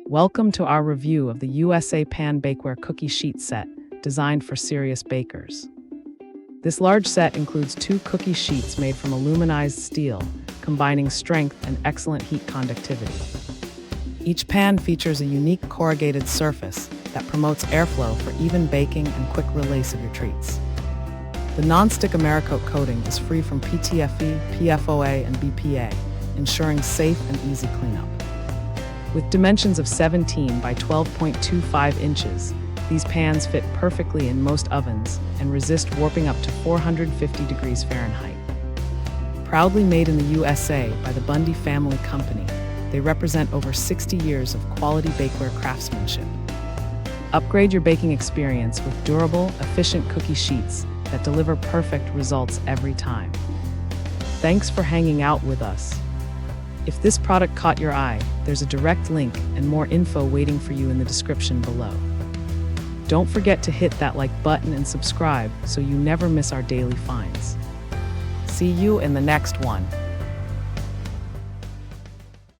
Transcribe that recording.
Welcome to our review of the USA Pan Bakeware cookie sheet set, designed for serious bakers. This large set includes 2 cookie sheets made from aluminized steel, combining strength and excellent heat conductivity. Each pan features a unique corrugated surface that promotes airflow for even baking and quick release of your treats. The Nonstick Americoat coating is free from PTFE, PFOA, and BPA, ensuring safe and easy cleanup. With dimensions of 17 by 12.25 inches, these pans fit perfectly in most ovens and resist warping up to 450 degrees Fahrenheit. Proudly made in the USA by the Bundy family company, they represent over 60 years of quality bakeware craftsmanship. Upgrade your baking experience with durable, efficient cookie sheets that deliver perfect results every time. Thanks for hanging out with us. If this product caught your eye, there's a direct link and more info waiting for you in the description below. Don't forget to hit that like button and subscribe so you never miss our daily finds. See you in the next one.